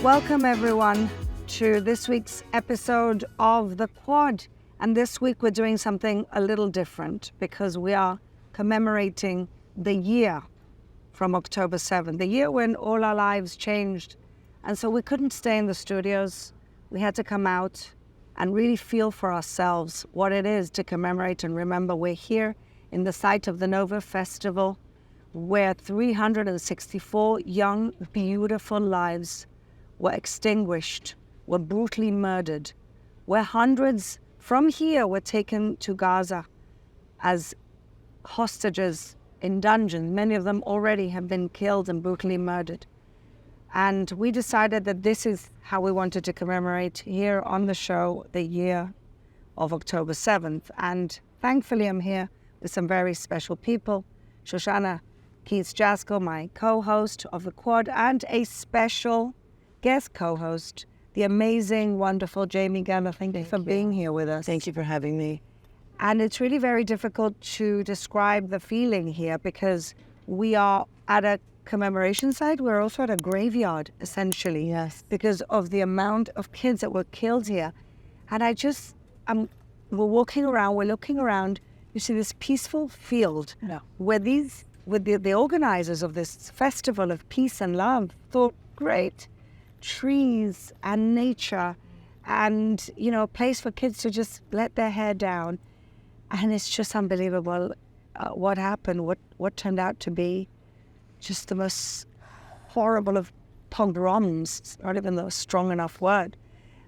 Welcome everyone to this week's episode of The Quad. And this week we're doing something a little different because we are commemorating the year from October 7th, the year when all our lives changed. And so we couldn't stay in the studios. We had to come out and really feel for ourselves what it is to commemorate and remember. We're here in the site of the Nova Festival, where 364 young, beautiful lives were extinguished, were brutally murdered, where hundreds from here were taken to Gaza as hostages in dungeons. Many of them already have been killed and brutally murdered. And we decided that this is how we wanted to commemorate here on the show the year of October 7th. And thankfully I'm here with some very special people. Shoshana, Keats-Jaskoll, my co-host of The Quad, and a special guest co-host, the amazing, wonderful Jamie Geller. Thank you for being here with us. Thank you for having me. And it's really very difficult to describe the feeling here because we are at a commemoration site. We're also at a graveyard, essentially. Yes. Because of the amount of kids that were killed here. And we're walking around, we're looking around, you see this peaceful field where the organizers of this festival of peace and love thought, great, trees and nature and, a place for kids to just let their hair down. And it's just unbelievable what happened, what turned out to be just the most horrible of pogroms. It's not even a strong enough word.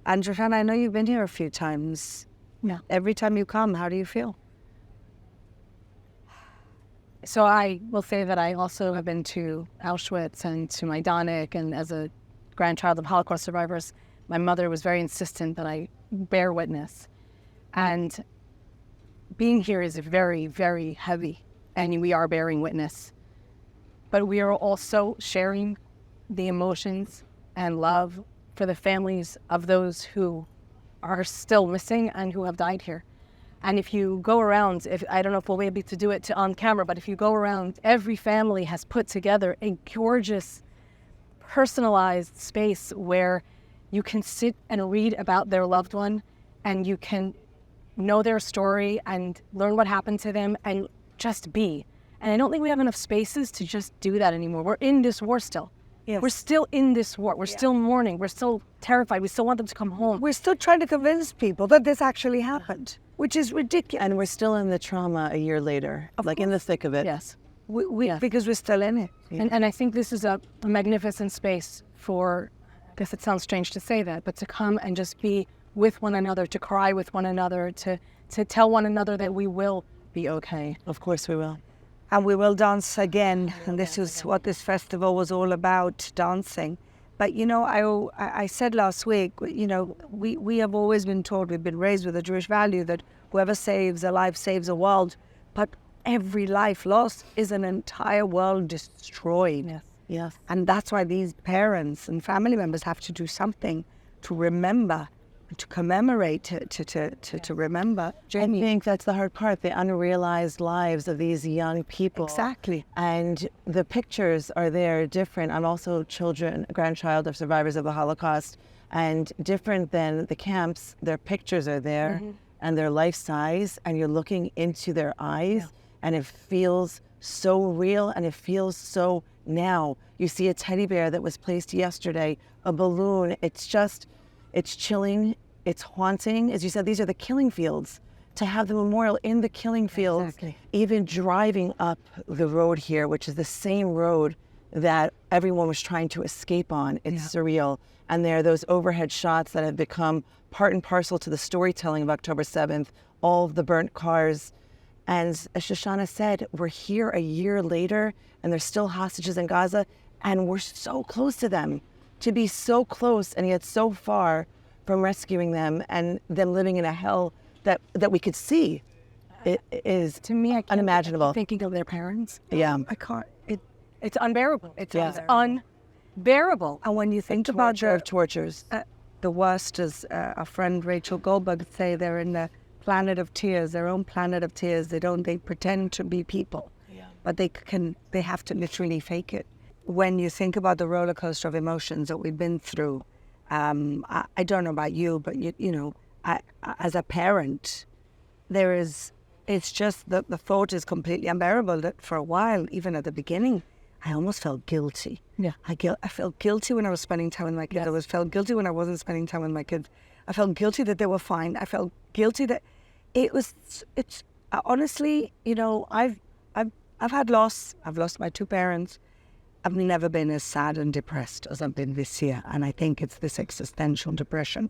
And Shoshana, I know you've been here a few times. Yeah. Every time you come, how do you feel? So I will say that I also have been to Auschwitz and to Majdanek, and as a grandchild of Holocaust survivors, my mother was very insistent that I bear witness. And being here is very, very heavy, and we are bearing witness. But we are also sharing the emotions and love for the families of those who are still missing and who have died here. And if you go around, I don't know if we'll be able to do it on camera, but if you go around, every family has put together a gorgeous, personalized space where you can sit and read about their loved one and you can know their story and learn what happened to them and just be. And I don't think we have enough spaces to just do that anymore. We're in this war still. Yes. We're still in this war. We're still mourning. We're still terrified. We still want them to come home. We're still trying to convince people that this actually happened, which is ridiculous. And we're still in the trauma a year later, in the thick of it. Yes. Because we're still in it. Yeah. And I think this is a magnificent space for, I guess it sounds strange to say that, but to come and just be with one another, to cry with one another, to tell one another that we will be okay. Of course we will. And we will dance again. And this is what this festival was all about, dancing. But, I said last week, we have always been taught, we've been raised with a Jewish value that whoever saves a life saves a world. But every life lost is an entire world destroyed. Yes. Yes. And that's why these parents and family members have to do something to remember, to commemorate, to remember. Jamie, I think that's the hard part, the unrealized lives of these young people. Exactly. And the pictures are there different. I'm also grandchild of survivors of the Holocaust, and different than the camps, their pictures are there and they're life size, and you're looking into their eyes and it feels so real and it feels so now. You see a teddy bear that was placed yesterday, a balloon. It's chilling, it's haunting. As you said, these are the killing fields. To have the memorial in the killing fields, even driving up the road here, which is the same road that everyone was trying to escape on, it's surreal. And there are those overhead shots that have become part and parcel to the storytelling of October 7th, all of the burnt cars. And as Shoshana said, we're here a year later and there's still hostages in Gaza, and we're so close to them. To be so close and yet so far from rescuing them and them living in a hell that we could see, it is, to me, I can't unimaginable. Thinking of their parents. Yeah. I can't. It's unbearable. It's unbearable. And when you think about Torture of tortures. the worst, as our friend Rachel Goldberg would say, they're in the planet of tears, their own planet of tears. They pretend to be people, but they have to literally fake it. when you think about the roller coaster of emotions that we've been through, I don't know about you, but you know, as a parent, it's just that the thought is completely unbearable that for a while, even at the beginning, I almost felt guilty. Yeah. I felt guilty when I was spending time with my kids. I felt guilty when I wasn't spending time with my kids. I felt guilty that they were fine. I felt guilty that it's honestly, you know, I've had loss. I've lost my 2 parents. I've never been as sad and depressed as I've been this year. And I think it's this existential depression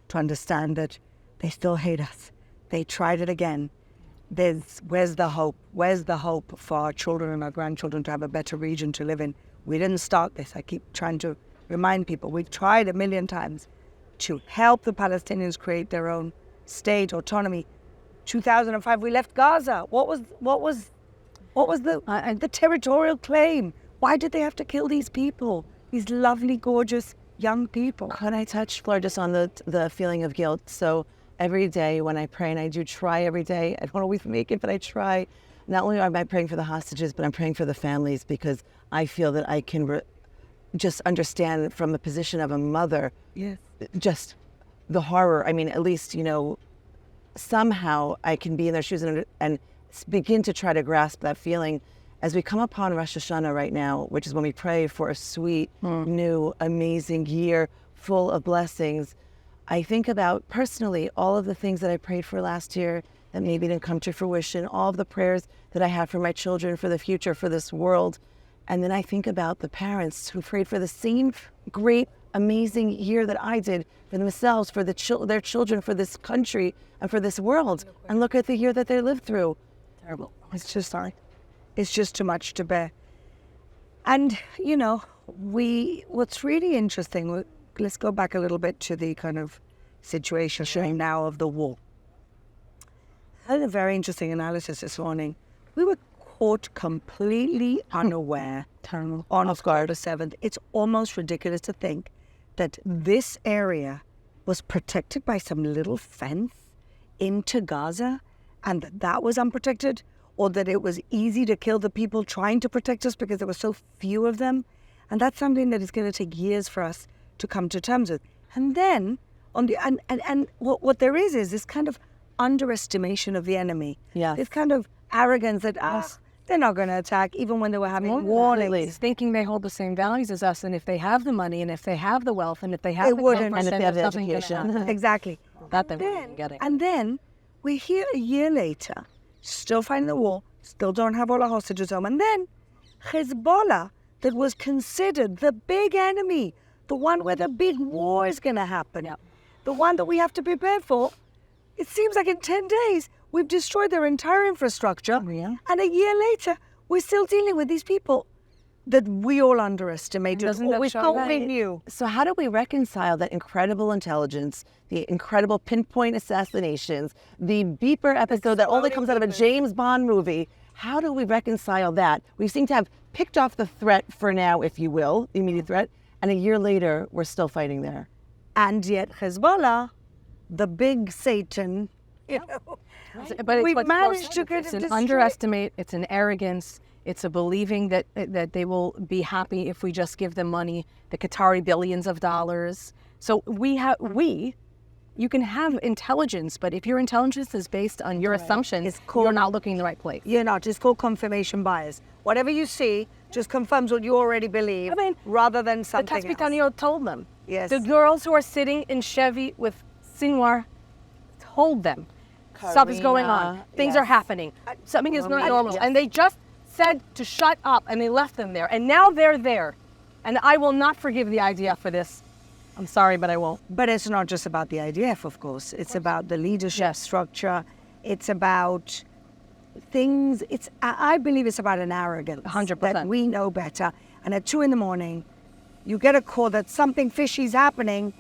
to understand that they still hate us. They tried it again. Where's the hope? Where's the hope for our children and our grandchildren to have a better region to live in? We didn't start this. I keep trying to remind people. We've tried a million times to help the Palestinians create their own state, autonomy. 2005, we left Gaza. What was the territorial claim? Why did they have to kill these people? These lovely, gorgeous young people. Could I touch, Fleur, just on the feeling of guilt? So every day when I pray, and I do try every day, I don't always make it, but I try. Not only am I praying for the hostages, but I'm praying for the families, because I feel that I can just understand from the position of a mother, Yes. just the horror. I mean, at least, you know, somehow I can be in their shoes and begin to try to grasp that feeling. As we come upon Rosh Hashanah right now, which is when we pray for a sweet, new, amazing year full of blessings, I think about personally all of the things that I prayed for last year that maybe didn't come to fruition, all of the prayers that I have for my children, for the future, for this world. And then I think about the parents who prayed for the same great, amazing year that I did for themselves, for their children, for this country, and for this world. And look at the year that they lived through. Terrible. It's just sorry. It's just too much to bear. And, you know, what's really interesting, let's go back a little bit to the kind of situation now of the war. I had a very interesting analysis this morning. We were caught completely unaware on October 7th. It's almost ridiculous to think that this area was protected by some little fence into Gaza and that was unprotected, or that it was easy to kill the people trying to protect us because there were so few of them. And that's something that is going to take years for us to come to terms with. And then, what there is this kind of underestimation of the enemy. Yeah. This kind of arrogance that, they're not going to attack, even when they were having warnings. Thinking they hold the same values as us, and if they have the money, and if they have the wealth, and if they have wouldn't. And if they have the education. Exactly. That they wouldn't be getting. And then, we're here a year later, still fighting the war, still don't have all our hostages home. And then Hezbollah, that was considered the big enemy, the one where the big war is going to happen, the one that we have to prepare for, it seems like in 10 days, we've destroyed their entire infrastructure. And a year later, we're still dealing with these people that we all underestimated. We thought we knew. So how do we reconcile that incredible intelligence, the incredible pinpoint assassinations, the beeper episode that only comes out of a James Bond movie? How do we reconcile that? We seem to have picked off the threat for now, if you will, the immediate threat, and a year later, we're still fighting there. And yet Hezbollah, the big Satan, you know, but we've managed to get it's an underestimate, it's an arrogance, it's a believing that they will be happy if we just give them money, the Qatari billions of dollars. So you can have intelligence, but if your intelligence is based on your assumptions, you're not looking in the right place. You're not. It's called confirmation bias. Whatever you see just confirms what you already believe, rather than something The Tatzpitaniyot told them. Yes. The girls who are sitting in Chevy with Sinwar told them stuff is going on. Things are happening. Something is not normal. Yes. And they just said to shut up, and they left them there. And now they're there. And I will not forgive the IDF for this. I'm sorry, but I won't. But it's not just about the IDF, of course. It's about the leadership structure. It's about things. I believe it's about an arrogance. 100%. That we know better. And at 2 a.m, you get a call that something fishy is happening,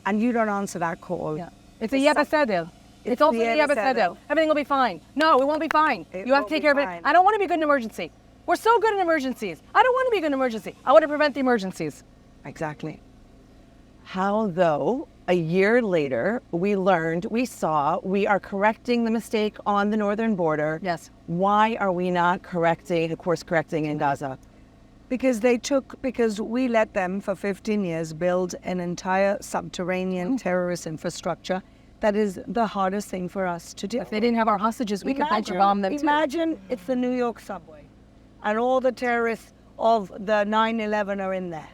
and you don't answer that call. Yeah. It's a Yebeseder. It's also a Yebeseder. Everything will be fine. No, it won't be fine. You have to take care of it. I don't want to be good in emergency. We're so good in emergencies. I don't want to be good in emergency. I want to prevent the emergencies. Exactly. How, though, a year later, we are correcting the mistake on the northern border. Yes. Why are we not correcting in Gaza? Because we let them for 15 years build an entire subterranean terrorist infrastructure that is the hardest thing for us to do. If they didn't have our hostages, we could bomb them too. Imagine it's the New York subway and all the terrorists of the 9/11 are in there.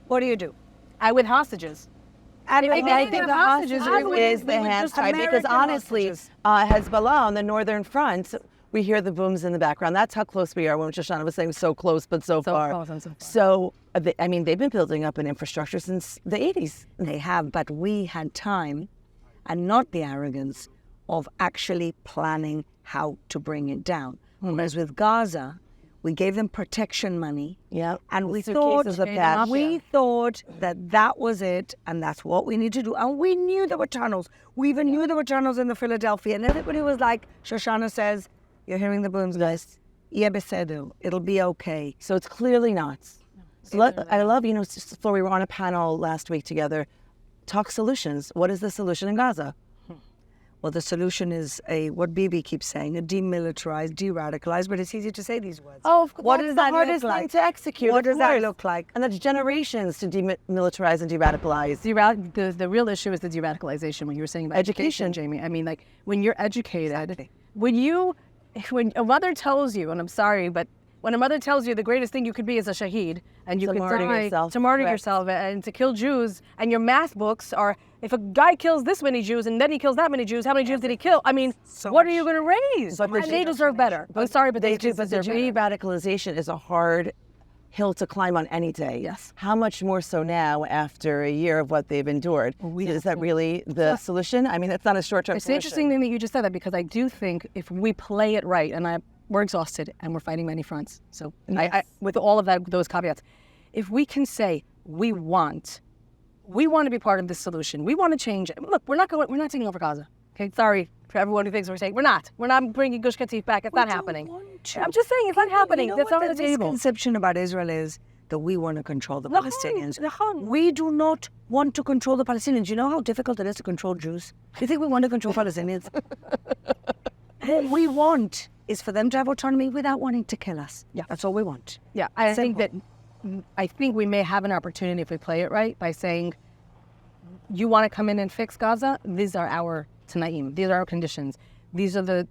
What do? With hostages. And I think the hostages is the hands tied because honestly, Hezbollah on the northern front, we hear the booms in the background. That's how close we are when Shoshana was saying so close but so far. Close and so far. So, they've been building up an infrastructure since the 80s. They have, but we had time and not the arrogance of actually planning how to bring it down. Whereas with Gaza, we gave them protection money. Yeah, and we thought that was it, and that's what we need to do. And we knew there were tunnels. We even knew there were tunnels in the Philadelphia, and everybody was like, Shoshana says, "You're hearing the booms, guys. It'll be okay." So it's clearly not. So I love, Fleur, we were on a panel last week together. Talk solutions. What is the solution in Gaza? Well, the solution is what Bibi keeps saying, a demilitarized, de-radicalized, but it's easy to say these words. Oh, what does that hardest look like? thing to execute. What does that look like? And that's generations to demilitarize and de-radicalize. The real issue is the de-radicalization. When you were saying about education, Jamie, I mean, like when you're educated, Exactly. when a mother tells you, and I'm sorry, but when a mother tells you the greatest thing you could be is a shaheed, and you To could martyr die yourself. to martyr Correct. yourself and to kill Jews, and your math books are, if a guy kills this many Jews and then he kills that many Jews, how many Jews did he kill? I mean, what are you going to raise? But And they deserve better. I'm sorry, but they the deserve better. de-radicalization is a hard hill to climb on any day. Yes. How much more so now after a year of what they've endured? Is that really the solution? I mean, it's not a short-term It's solution. an interesting thing that you just said that, because I do think if we play it right, and we're exhausted and we're fighting many fronts. So I with all of those caveats, if we can say we want to be part of this solution, we want to change it. Look, we're not taking over Gaza. Okay, sorry for everyone who thinks we're saying we're not bringing Gush Katif back. It's not happening. I'm just saying it's not happening. That's on the table. The misconception about Israel is that we want to control the Palestinians. Lahon. We do not want to control the Palestinians. You know how difficult it is to control Jews? You think we want to control Palestinians? What we want is for them to have autonomy without wanting to kill us. Yeah. That's all we want. Yeah, I think we may have an opportunity if we play it right by saying, you want to come in and fix Gaza? These are our Tanaim. These are our conditions. These are the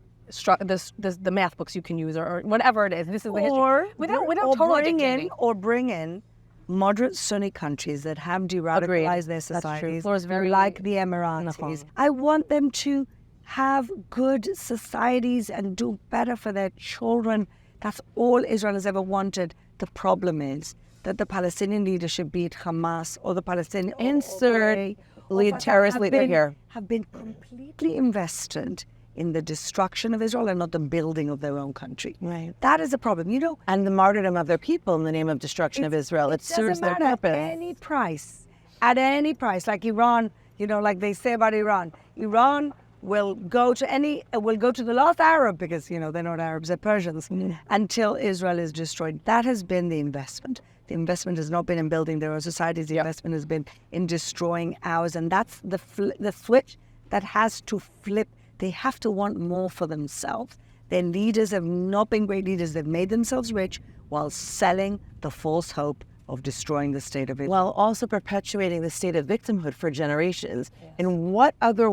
math books you can use, or whatever it is. This is the history. Without totally dictating. Bring in moderate Sunni countries that have de-radicalized their societies, Fleur's very like the Emiratis. I want them to have good societies and do better for their children. That's all Israel has ever wanted. The problem is that the Palestinian leadership, be it Hamas or the Palestinian terrorist leader here, have been completely invested in the destruction of Israel and not the building of their own country. Right. That is a problem, And the martyrdom of their people in the name of destruction of Israel. It serves their purpose. At any price, like Iran, like they say about Iran. Iran will go to the last Arab, because they're not Arabs, they're Persians, until Israel is destroyed. That has been the investment. The investment has not been in building their own societies. The investment has been in destroying ours, and that's the switch that has to flip. They have to want more for themselves. Their leaders have not been great leaders. They've made themselves rich while selling the false hope of destroying the state of Israel. While also perpetuating the state of victimhood for generations. Yes. In what other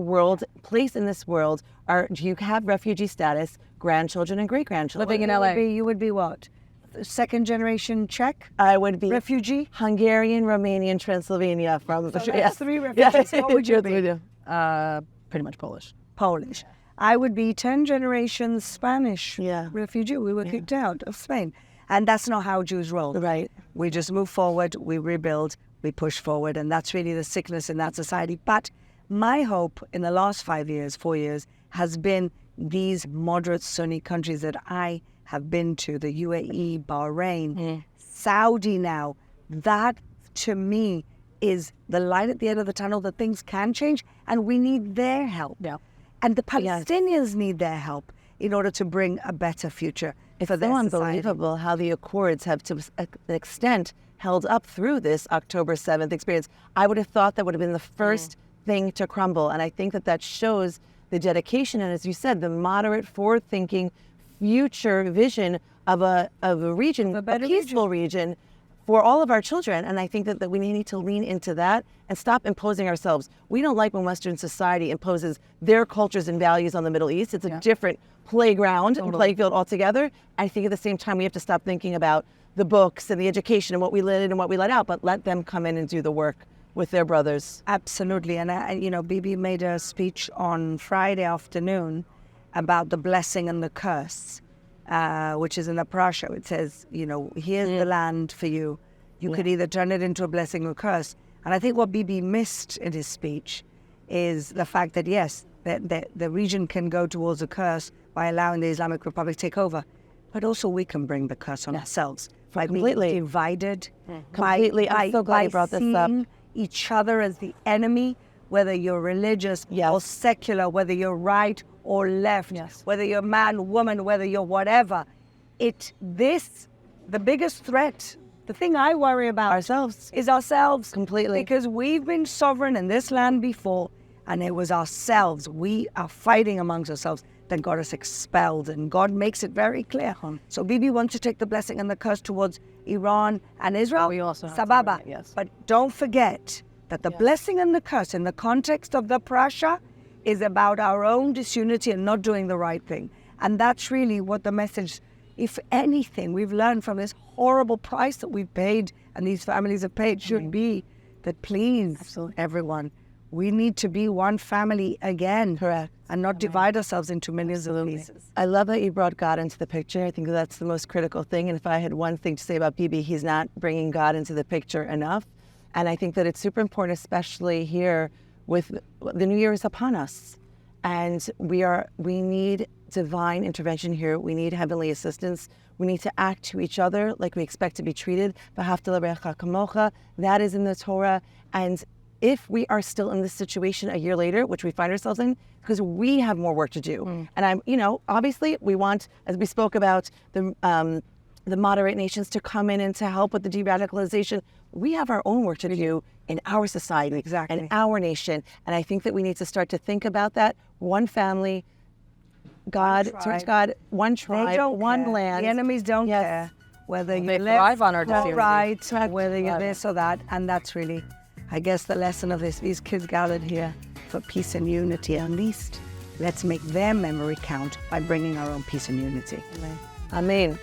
place in this world do you have refugee status, grandchildren and great-grandchildren? Living in LA. You would be what? Second generation Czech? I would be refugee? Hungarian, Romanian, Transylvania from that's 3 refugees. What would you be? Pretty much Polish. Polish. I would be 10 generations Spanish refugee. We were kicked out of Spain. And that's not how Jews roll. Right. We just move forward, we rebuild, we push forward, and that's really the sickness in that society. But my hope in the last 4 years, has been these moderate Sunni countries that I have been to, the UAE, Bahrain, Saudi now. That, to me, is the light at the end of the tunnel, that things can change, and we need their help. Yeah. And the Palestinians need their help in order to bring a better future. It's so unbelievable how the Accords have, to an extent, held up through this October 7th experience. I would have thought that would have been the first thing to crumble. And I think that shows the dedication and, as you said, the moderate, forward-thinking future vision of a region, a peaceful region for all of our children. And I think that we need to lean into that and stop imposing ourselves. We don't like when Western society imposes their cultures and values on the Middle East. It's a different playground and playfield altogether. I think at the same time, we have to stop thinking about the books and the education and what we let in and what we let out, but let them come in and do the work with their brothers. Absolutely. And Bibi made a speech on Friday afternoon about the blessing and the curse, which is in the parasha. It says, here's the land for you. You could either turn it into a blessing or curse. And I think what Bibi missed in his speech is the fact that, yes, the region can go towards a curse by allowing the Islamic Republic to take over. But also we can bring the curse on ourselves by being divided. Completely. I'm so glad you brought this up. Each other as the enemy, whether you're religious or secular, whether you're right or left, whether you're man, woman, whether you're whatever. The biggest threat, the thing I worry about is ourselves. Completely. Because we've been sovereign in this land before, and it was ourselves. We are fighting amongst ourselves that got us expelled, and God makes it very clear. So Bibi wants to take the blessing and the curse towards Iran and Israel. We also have Sababa. yes. But don't forget that the blessing and the curse in the context of the parasha is about our own disunity and not doing the right thing. And that's really what the message, if anything, we've learned from this horrible price that we've paid and these families have paid should be that please, everyone, we need to be one family again. Correct. And not divide ourselves into millions of pieces. I love that you brought God into the picture. I think that's the most critical thing. And if I had one thing to say about Bibi, he's not bringing God into the picture enough. And I think that it's super important, especially here with the New Year is upon us. And we need divine intervention here. We need heavenly assistance. We need to act to each other like we expect to be treated. That is in the Torah. And if we are still in this situation a year later, which we find ourselves in, because we have more work to do. And obviously we want, as we spoke about, the moderate nations to come in and to help with the de-radicalization. We have our own work to do in our society and our nation. And I think that we need to start to think about that. One family, God, one tribe, one land. The enemies don't care whether you thrive on our right, whether you're this or that. And that's really, I guess, the lesson of this. These kids gathered here for peace and unity. At least let's make their memory count by bringing our own peace and unity. Amen.